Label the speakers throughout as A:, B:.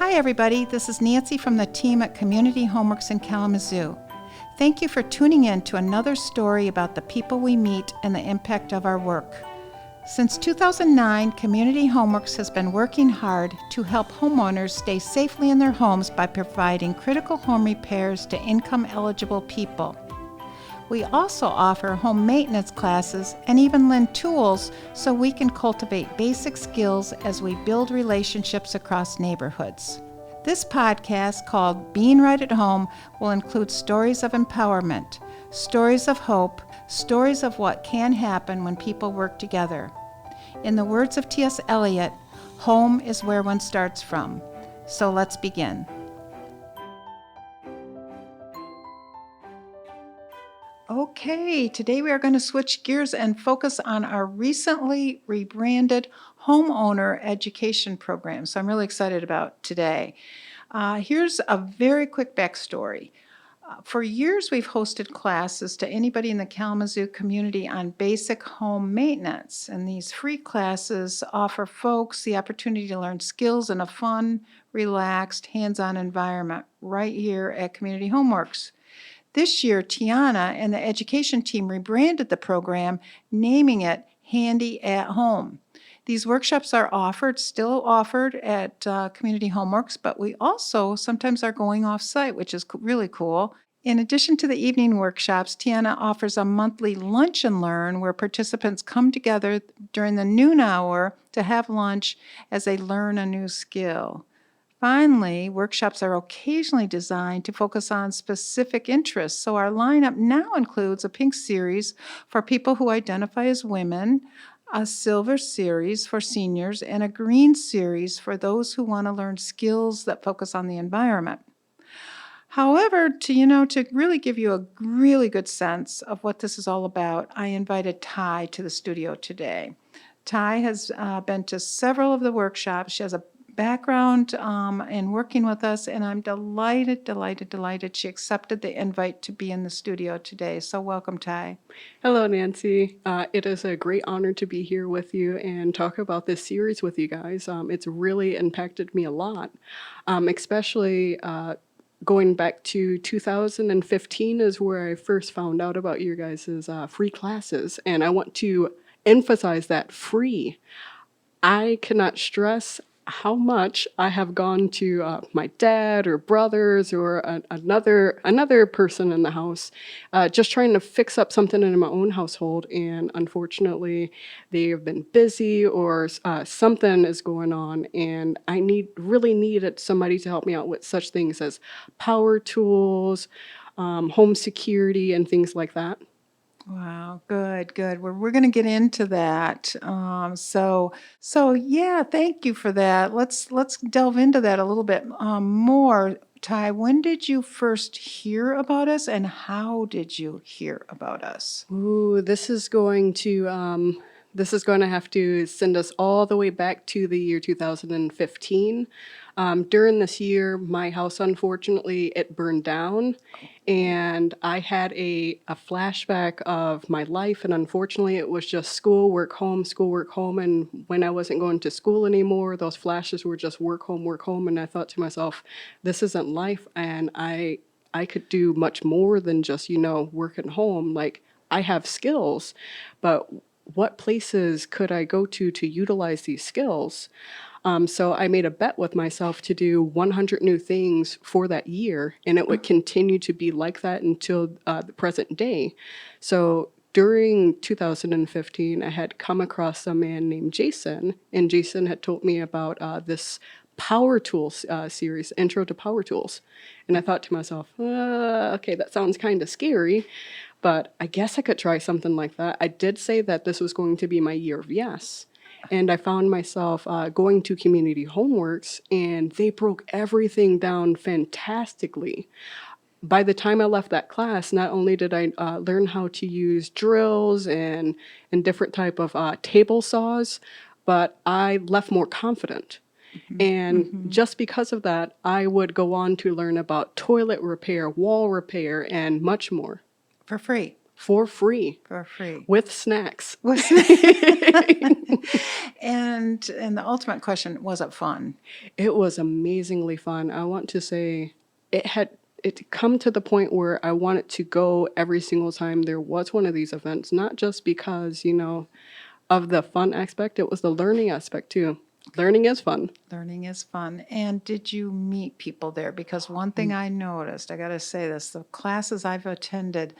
A: Hi everybody, this is Nancy from the team at Community Homeworks in Kalamazoo. Thank you for tuning in to another story about the people we meet and the impact of our work. Since 2009, Community Homeworks has been working hard to help homeowners stay safely in their homes by providing critical home repairs to income-eligible people. We also offer home maintenance classes and even lend tools so we can cultivate basic skills as we build relationships across neighborhoods. This podcast, called Being Right at Home, will include stories of empowerment, stories of hope, stories of what can happen when people work together. In the words of T.S. Eliot, home is where one starts from. So let's begin. Okay, today we are going to switch gears and focus on our recently rebranded homeowner education program. So I'm really excited about today. Here's a very quick backstory. For years, we've hosted classes to anybody in the Kalamazoo community on basic home maintenance. And these free classes offer folks the opportunity to learn skills in a fun, relaxed, hands-on environment right here at Community Homeworks. This year, Tiana and the education team rebranded the program, naming it Handy at Home. These workshops are still offered at Community Homeworks, but we also sometimes are going off-site, which is really cool. In addition to the evening workshops, Tiana offers a monthly lunch and learn where participants come together during the noon hour to have lunch as they learn a new skill. Finally, workshops are occasionally designed to focus on specific interests, so our lineup now includes a pink series for people who identify as women, a silver series for seniors, and a green series for those who want to learn skills that focus on the environment. However, to really give you a really good sense of what this is all about, I invited Ty to the studio today. Ty has been to several of the workshops. She has a background in working with us, and I'm delighted she accepted the invite to be in the studio today. So welcome, Ty.
B: Hello, Nancy. It is a great honor to be here with you and talk about this series with you guys. It's really impacted me a lot, especially going back to 2015 is where I first found out about your guys' free classes, and I want to emphasize that free. I cannot stress how much I have gone to my dad or brothers or another person in the house, just trying to fix up something in my own household, and unfortunately, they have been busy or something is going on, and I really needed somebody to help me out with such things as power tools, home security, and things like that.
A: Wow, good. We're going to get into that. So yeah, thank you for that. Let's delve into that a little bit more. Ty, when did you first hear about us, and how did you hear about us?
B: Ooh, this is going to have to send us all the way back to the year 2015. During this year, my house, unfortunately, it burned down, and I had a flashback of my life, and unfortunately, it was just school, work, home, and when I wasn't going to school anymore, those flashes were just work, home, and I thought to myself, this isn't life, and I could do much more than just, work at home. Like, I have skills, but what places could I go to utilize these skills? So I made a bet with myself to do 100 new things for that year, and it would continue to be like that until the present day. So during 2015, I had come across a man named Jason, and Jason had told me about this Power Tools series, Intro to Power Tools. And I thought to myself, okay, that sounds kind of scary, but I guess I could try something like that. I did say that this was going to be my year of yes. And I found myself going to Community Homeworks, and they broke everything down fantastically. By the time I left that class, not only did I learn how to use drills and different type of table saws, but I left more confident. And just because of that, I would go on to learn about toilet repair, wall repair, and much more.
A: For free.
B: for free
A: For free.
B: with snacks.
A: And the ultimate question, was it fun?
B: It was amazingly fun. I want to say it come to the point where I wanted to go every single time there was one of these events, not just because, of the fun aspect, it was the learning aspect too. Learning is fun.
A: Learning is fun. And did you meet people there? Because one thing I noticed, I got to say this, the classes I've attended,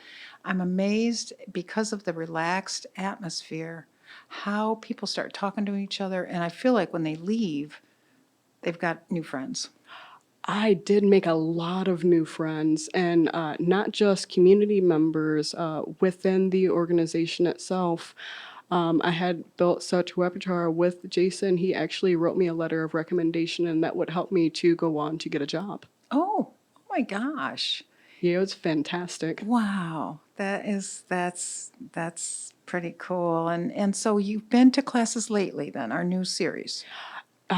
A: I'm amazed because of the relaxed atmosphere, how people start talking to each other. And I feel like when they leave, they've got new friends.
B: I did make a lot of new friends, and not just community members within the organization itself. I had built such repertoire with Jason. He actually wrote me a letter of recommendation, and that would help me to go on to get a job.
A: Oh my gosh.
B: Yeah, it was fantastic.
A: Wow. That's pretty cool. And so you've been to classes lately then, our new series.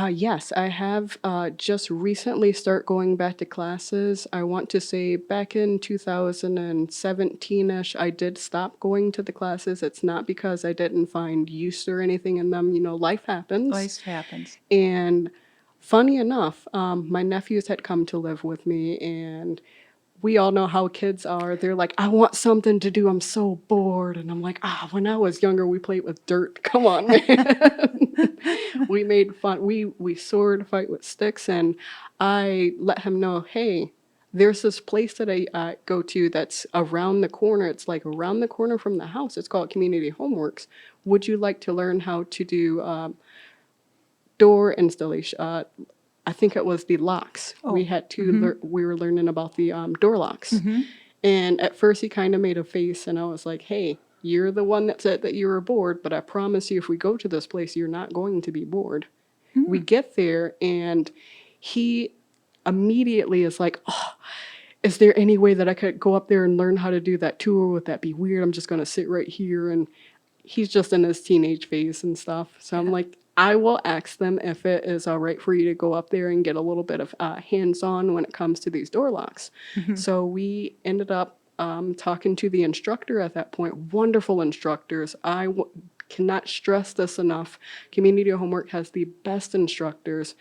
B: Yes, I have just recently start going back to classes. I want to say back in 2017-ish, I did stop going to the classes. It's not because I didn't find use or anything in them. Life happens.
A: Life happens.
B: And funny enough, my nephews had come to live with me, and we all know how kids are. They're like, I want something to do. I'm so bored. And I'm like, when I was younger, we played with dirt. Come on, man. We made fun. We sword fight with sticks. And I let him know, hey, there's this place that I go to that's around the corner. It's like around the corner from the house. It's called Community Homeworks. Would you like to learn how to do door installation? I think it was the locks. We had to we were learning about the door locks. And at first he kind of made a face, and I was like, hey, you're the one that said that you were bored, but I promise you if we go to this place, you're not going to be bored. We get there, and he immediately is like, oh, is there any way that I could go up there and learn how to do that tour? Would that be weird? I'm just going to sit right here. And he's just in his teenage phase and stuff. So I'm like, I will ask them if it is all right for you to go up there and get a little bit of hands-on when it comes to these door locks. So we ended up talking to the instructor at that point. Wonderful instructors. Cannot stress this enough. Community Homework has the best instructors.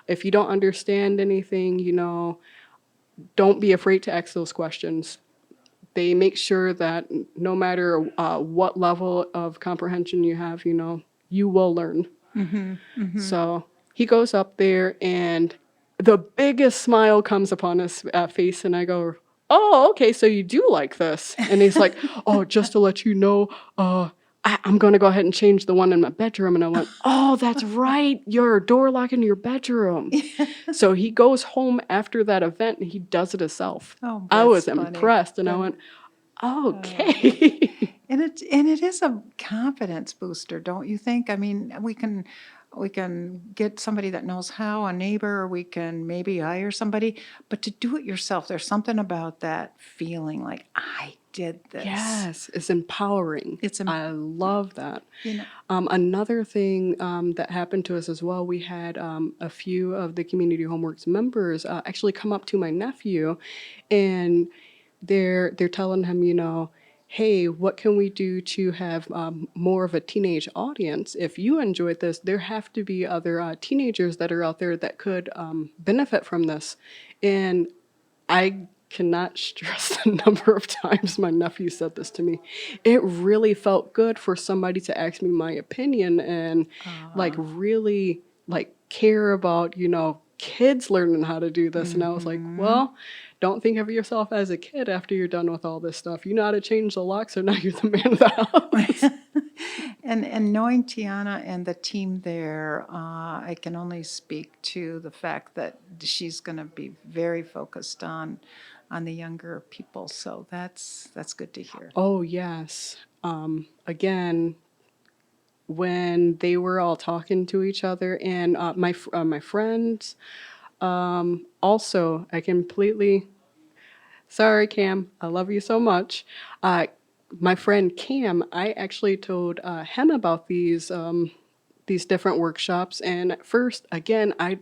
B: If you don't understand anything, don't be afraid to ask those questions. They make sure that no matter what level of comprehension you have, you will learn. So he goes up there, and the biggest smile comes upon his face, and I go, oh, okay, so you do like this. And he's like, oh, just to let you know, I'm going to go ahead and change the one in my bedroom. And I went, oh, that's right. Your door lock in your bedroom. So he goes home after that event, and he does it himself.
A: Oh,
B: I was
A: that's funny.
B: impressed, and I went, okay.
A: And it is a confidence booster, don't you think? I mean, we can get somebody that knows how, a neighbor, or we can maybe hire somebody, but to do it yourself, there's something about that feeling like I did this.
B: Yes, it's empowering. I love that.
A: You know,
B: Another thing that happened to us as well, we had a few of the Community Homeworks members actually come up to my nephew, and they're telling him, hey, what can we do to have more of a teenage audience? If you enjoyed this, there have to be other teenagers that are out there that could benefit from this. And I cannot stress the number of times my nephew said this to me. It really felt good for somebody to ask me my opinion and really care about, kids learning how to do this. And I was like, well, don't think of yourself as a kid after you're done with all this stuff. You know how to change the locks, so now you're the man of the house.
A: And knowing Tiana and the team there, I can only speak to the fact that she's going to be very focused on the younger people. So that's good to hear.
B: Oh, yes. Again, when they were all talking to each other, and my friends, also, sorry, Cam, I love you so much. My friend Cam, I actually told him about these different workshops, and at first, again, I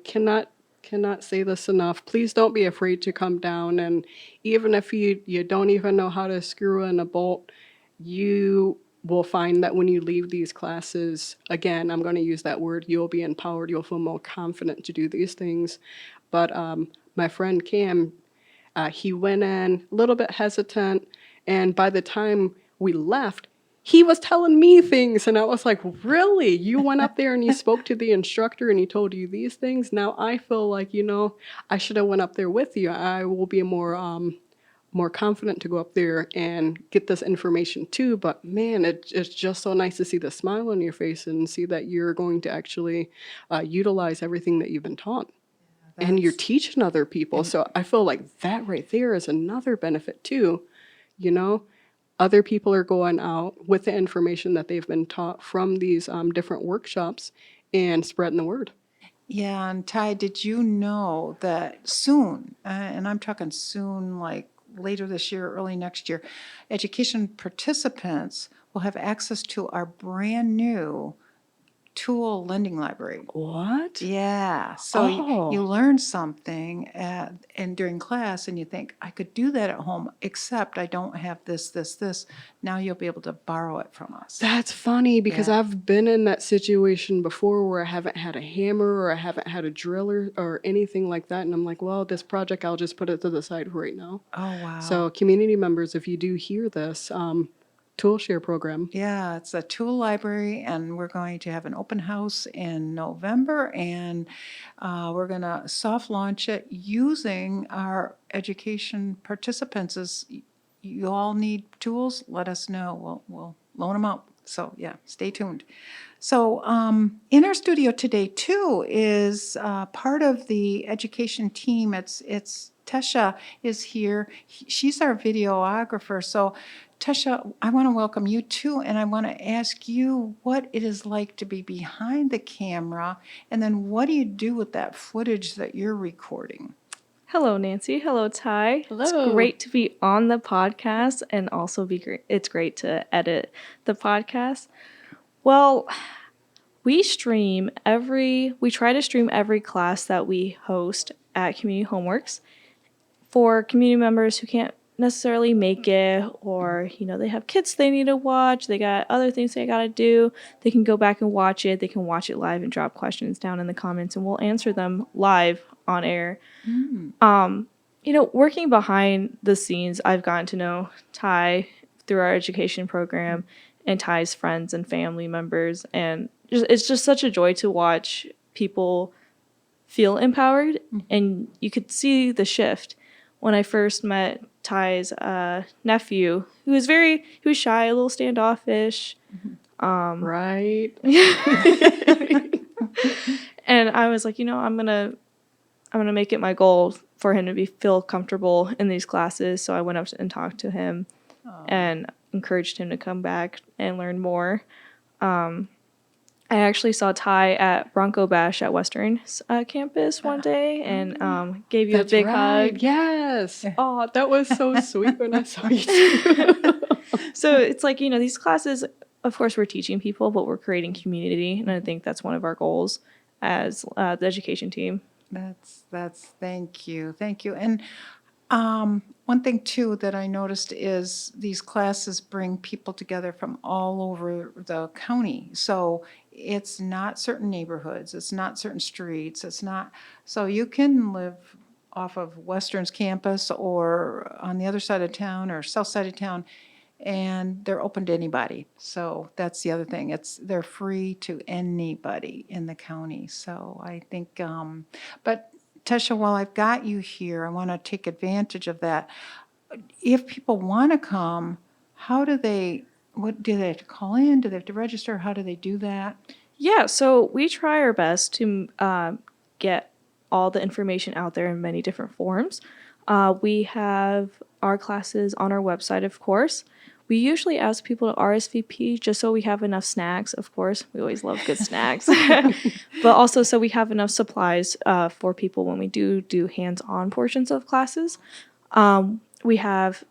B: cannot cannot say this enough. Please don't be afraid to come down. And even if you don't even know how to screw in a bolt, you will find that when you leave these classes, again, I'm going to use that word, you'll be empowered. You'll feel more confident to do these things. But my friend Cam, he went in a little bit hesitant. And by the time we left, he was telling me things, and I was like, really? You went up there and you spoke to the instructor and he told you these things? Now I feel like, I should have went up there with you. I will be more confident to go up there and get this information too. But man, it's just so nice to see the smile on your face and see that you're going to actually utilize everything that you've been taught. And you're teaching other people. So I feel like that right there is another benefit too, you know? Other people are going out with the information that they've been taught from these different workshops and spreading the word.
A: Yeah, and Ty, did you know that soon, and I'm talking soon, like later this year, early next year, education participants will have access to our brand new tool lending library.
B: What?
A: Yeah, so you
B: Oh,
A: learn something and during class, and you think, I could do that at home, except I don't have this. Now you'll be able to borrow it from us.
B: that's funny because
A: Yeah.
B: I've been in that situation before where I haven't had a hammer or I haven't had a driller or anything like that. And I'm like, well, this project, I'll just put it to the side right now.
A: Oh, wow.
B: So community members, if you do hear this, tool share program.
A: Yeah, it's a tool library, and we're going to have an open house in November, and we're going to soft launch it using our education participants. As you all need tools, let us know. We'll loan them out. So yeah, stay tuned. So in our studio today too is part of the education team. It's Tesha is here. She's our videographer. So Tesha, I want to welcome you too, and I want to ask you what it is like to be behind the camera, and then what do you do with that footage that you're recording?
C: Hello, Nancy. Hello, Ty.
B: Hello.
C: It's great to be on the podcast and also it's great to edit the podcast. Well, we try to stream every class that we host at Community Homeworks for community members who can't necessarily make it, or they have kids they need to watch, they got other things they got to do. They can go back and watch it. They can watch it live and drop questions down in the comments, and we'll answer them live on air. Working behind the scenes, I've gotten to know Ty through our education program and Ty's friends and family members, and it's just such a joy to watch people feel empowered, and you could see the shift. When I first met Ty's nephew, who was shy, a little standoffish.
B: Right.
C: And I was like, I'm gonna make it my goal for him to feel comfortable in these classes. So I went up and talked to him and encouraged him to come back and learn more. I actually saw Ty at Bronco Bash at Western campus one day and gave you
B: That's
C: a big
B: right.
C: hug.
B: Yes. Oh, that was so sweet when I saw you too.
C: So it's like, these classes, of course, we're teaching people, but we're creating community. And I think that's one of our goals as the education team.
A: Thank you. And one thing too that I noticed is these classes bring people together from all over the county. So it's not certain neighborhoods, it's not certain streets, so you can live off of Western's campus or on the other side of town or south side of town, and they're open to anybody. So that's the other thing. They're free to anybody in the county. So I think, but Tesha, while I've got you here, I want to take advantage of that. If people want to come, what do they have to call in? Do they have to register? How do they do that?
C: Yeah, so we try our best to get all the information out there in many different forms. We have our classes on our website, of course. We usually ask people to RSVP just so we have enough snacks, of course. We always love good snacks. But also so we have enough supplies for people when we do hands-on portions of classes. We have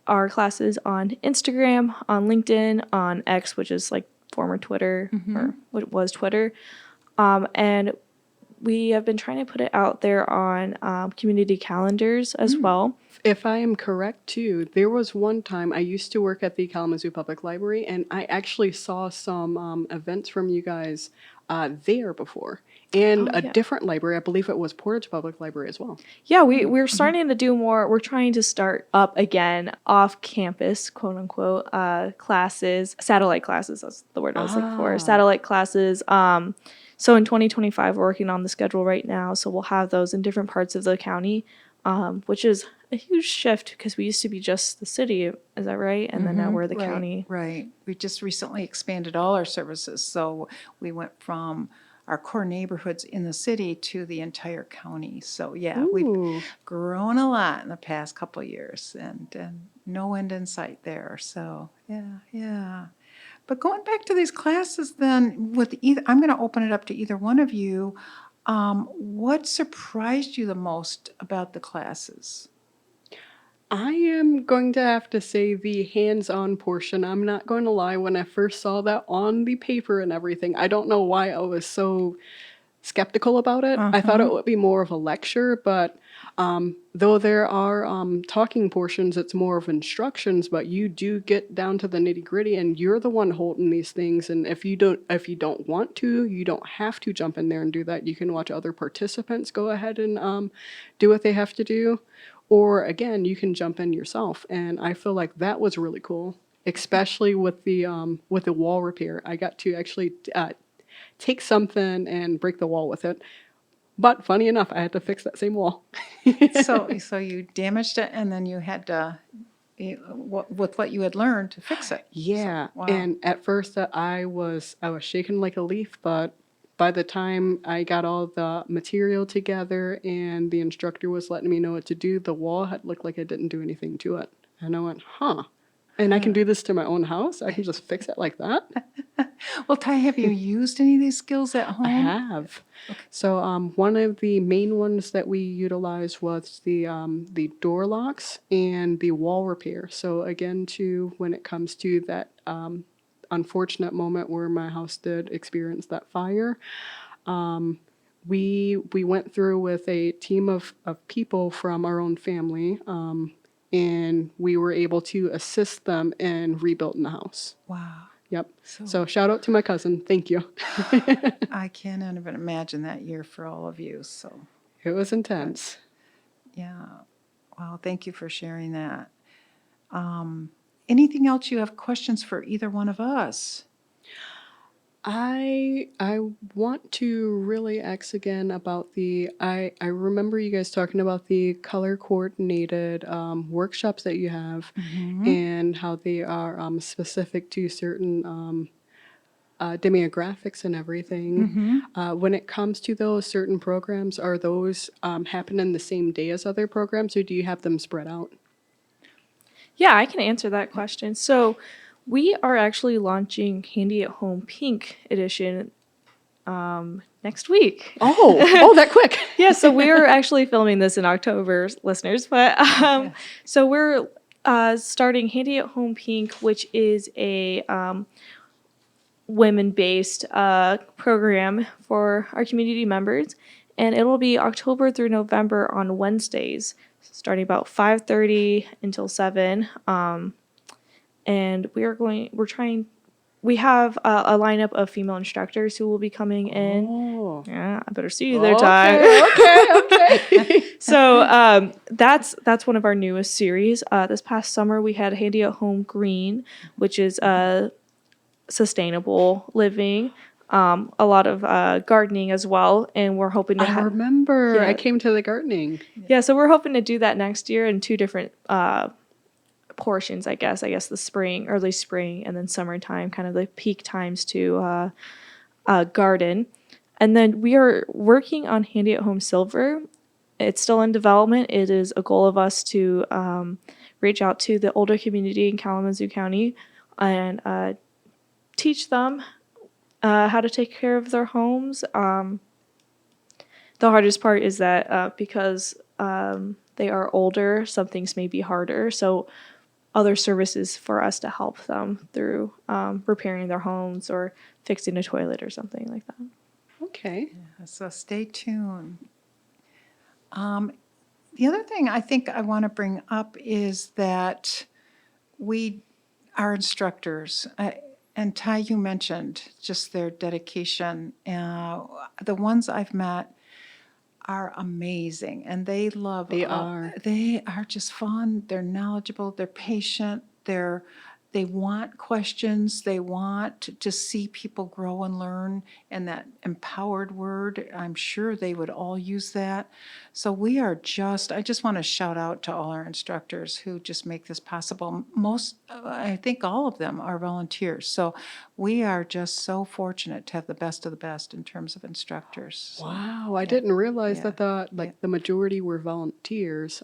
C: our classes on Instagram, on LinkedIn, on X, which is like former Twitter, or what was Twitter. And We have been trying to put it out there on community calendars as well.
B: If I am correct too, there was one time I used to work at the Kalamazoo Public Library, and I actually saw some events from you guys there before, and
C: Oh,
B: a
C: yeah.
B: different library. I believe it was Portage Public Library as well.
C: Yeah, we're starting to do more. We're trying to start up again off campus, quote unquote, classes, satellite classes. That's the word I was looking for. Satellite classes. So in 2025, we're working on the schedule right now. So we'll have those in different parts of the county, which is a huge shift because we used to be just the city. Is that right? And then now we're the
A: Right,
C: county.
A: right. We just recently expanded all our services, so we went from our core neighborhoods in the city to the entire county. So yeah, we've
B: Ooh.
A: grown a lot in the past couple of years, and no end in sight there. So yeah. But going back to these classes, then with either, I'm going to open it up to either one of you. What surprised you the most about the classes?
B: I am going to have to say the hands-on portion. I'm not going to lie, when I first saw that on the paper and everything, I don't know why I was so skeptical about it. I thought it would be more of a lecture, but though there are talking portions, it's more of instructions, but you do get down to the nitty-gritty and you're the one holding these things. And if you don't want to, you don't have to jump in there and do that. You can watch other participants go ahead and do what they have to do. Or again, you can jump in yourself. And I feel like that was really cool, especially with the wall repair. I got to actually take something and break the wall with it. But funny enough, I had to fix that same wall.
A: So you damaged it, and then you had to, with what you had learned, to fix it.
B: Yeah,
A: So, wow.
B: and at first I was shaking like a leaf, but by the time I got all the material together and the instructor was letting me know what to do, the wall had looked like I didn't do anything to it. And I went, huh. And I can do this to my own house? I can just fix it like that?
A: Well, Ty, have you used any of these skills at home?
B: I have. So one of the main ones that we utilized was the door locks and the wall repair. So again, too, when it comes to that unfortunate moment where my house did experience that fire, we went through with a team of people from our own family, and we were able to assist them in rebuilding the house.
A: Wow.
B: Yep. So shout out to my cousin. Thank you.
A: I can't even imagine that year for all of you. So,
B: It was intense.
A: yeah. Wow, thank you for sharing that. Anything else you have questions for either one of us?
B: I want to really ask again about I remember you guys talking about the color coordinated workshops that you have, and how they are specific to certain demographics and everything. When it comes to those certain programs, are those happening the same day as other programs, or do you have them spread out?
C: Yeah, I can answer that question. So we are actually launching Handy at Home Pink Edition next week.
B: Oh, that quick.
C: Yeah, so we're actually filming this in October, listeners. But so we're starting Handy at Home Pink, which is a women-based program for our community members, and it'll be October through November on Wednesdays, starting about 5:30 until 7. And we have a lineup of female instructors who will be coming in.
B: Oh.
C: Yeah, I better see you there, Ty.
B: Okay.
C: So that's one of our newest series. This past summer we had Handy at Home Green, which is sustainable living, a lot of gardening as well, and we're hoping to
B: I remember.
C: Yeah.
B: I came to the gardening.
C: Yeah, so we're hoping to do that next year in two different portions, I guess the spring, early spring, and then summertime, kind of the peak times to garden. And then we are working on Handy at Home Silver. It's still in development. It is a goal of us to reach out to the older community in Kalamazoo County and teach them how to take care of their homes. The hardest part is that because they are older, some things may be harder. So other services for us to help them through repairing their homes or fixing a toilet or something like that.
B: Okay.
A: So stay tuned. The other thing I think I want to bring up is that our instructors, and Ty, you mentioned just their dedication. The ones I've met are amazing, and they love.
B: They are.
A: They are just fun. They're knowledgeable. They're patient. They want questions. They want to see people grow and learn. And that empowered word, I'm sure they would all use that. So I just want to shout out to all our instructors who just make this possible. I think all of them are volunteers. So we are just so fortunate to have the best of the best in terms of instructors. So,
B: Wow, I didn't realize
A: yeah,
B: that the majority were volunteers.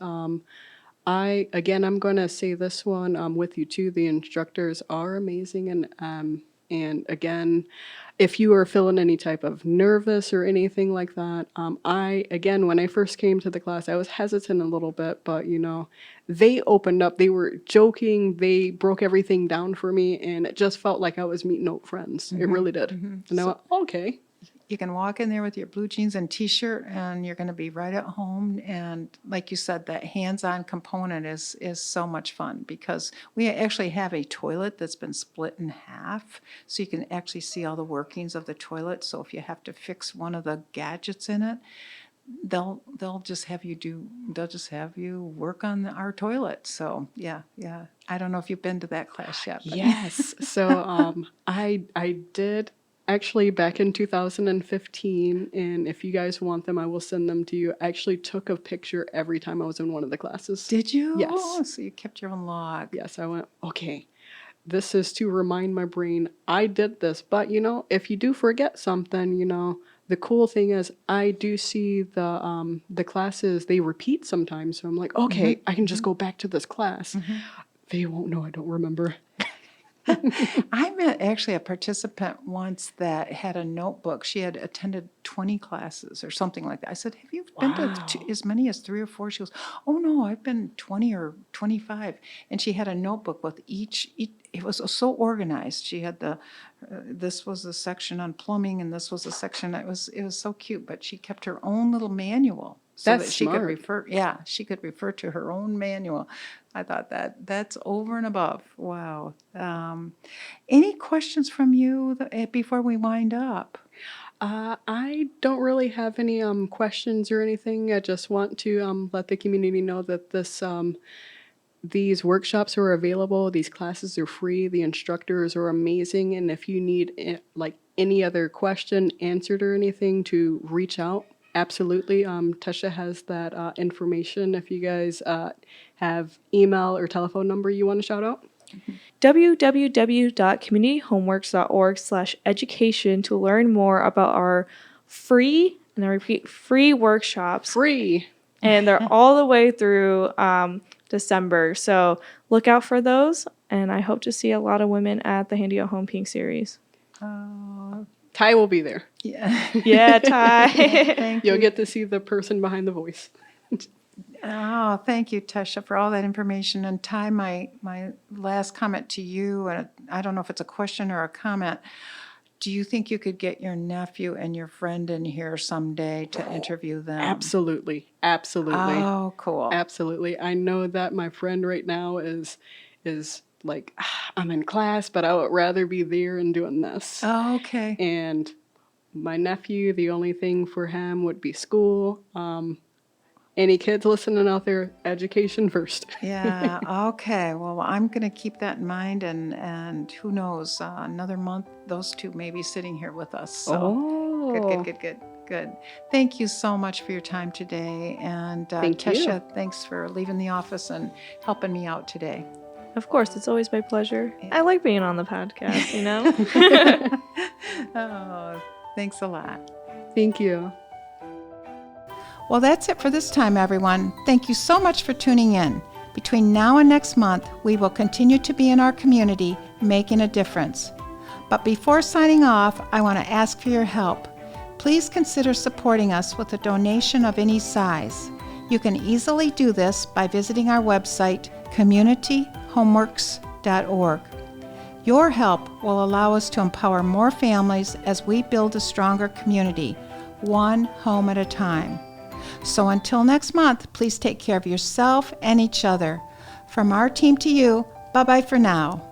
B: I'm going to say this one with you too. The instructors are amazing, and again, if you are feeling any type of nervous or anything like that, when I first came to the class, I was hesitant a little bit, but they opened up. They were joking. They broke everything down for me, and it just felt like I was meeting old friends. It really did. And I went, okay.
A: you can walk in there with your blue jeans and t-shirt and you're going to be right at home. And like you said, that hands-on component is so much fun because we actually have a toilet that's been split in half. So you can actually see all the workings of the toilet. So if you have to fix one of the gadgets in it, they'll just have you work on our toilet. So yeah. I don't know if you've been to that class yet. But.
B: Yes. So I did actually back in 2015, and if you guys want them, I will send them to you. I actually took a picture every time I was in one of the classes.
A: Did you?
B: Yes.
A: Oh, so you kept your own log.
B: Yes, I went, okay, this is to remind my brain I did this. But if you do forget something, the cool thing is I do see the classes, they repeat sometimes. So I'm like, okay, I can just go back to this class. They won't know I don't remember.
A: I met actually a participant once that had a notebook. She had attended 20 classes or something like that. I said, have you been to as many as 3 or 4? She goes, oh no, I've been 20 or 25. And she had a notebook with each it was so organized. She had this was a section on plumbing and this was a section, it was so cute, but she kept her own little manual. So
B: That's
A: that she could
B: smart.
A: she could refer to her own manual. I thought that's over and above. Wow. Any questions from you before we wind up?
B: I don't really have any questions or anything. I just want to let the community know that these workshops are available. These classes are free. The instructors are amazing. And if you need any other question answered or anything, to reach out. Absolutely. Tesha has that information if you guys have email or telephone number you want to shout out.
C: www.communityhomeworks.org/education to learn more about our free, and I repeat, free workshops.
B: Free.
C: And they're all the way through December. So look out for those. And I hope to see a lot of women at the Handy at Home Pink series.
B: Ty will be there.
A: Yeah.
C: Yeah, Ty.
A: Thank
B: You'll
A: you.
B: get to see the person behind the voice.
A: Oh, thank you, Tesha, for all that information. And Ty, my last comment to you, and I don't know if it's a question or a comment. Do you think you could get your nephew and your friend in here someday to interview them?
B: Absolutely.
A: Oh, cool.
B: Absolutely. I know that my friend right now is like, I'm in class, but I would rather be there and doing this.
A: Oh, okay.
B: And my nephew, the only thing for him would be school. Any kids listening out there, education first.
A: Yeah, okay. Well, I'm going to keep that in mind, and who knows, another month, those two may be sitting here with us. So good. Thank you so much for your time today. And
B: Thank you.
A: Tesha, thanks for leaving the office and helping me out today.
C: Of course, it's always my pleasure. I like being on the podcast,
A: Oh, thanks a lot.
B: Thank you.
A: Well, that's it for this time, everyone. Thank you so much for tuning in. Between now and next month, we will continue to be in our community, making a difference. But before signing off, I want to ask for your help. Please consider supporting us with a donation of any size. You can easily do this by visiting our website, communityhomeworks.org. Your help will allow us to empower more families as we build a stronger community, one home at a time. So until next month, please take care of yourself and each other. From our team to you, bye-bye for now.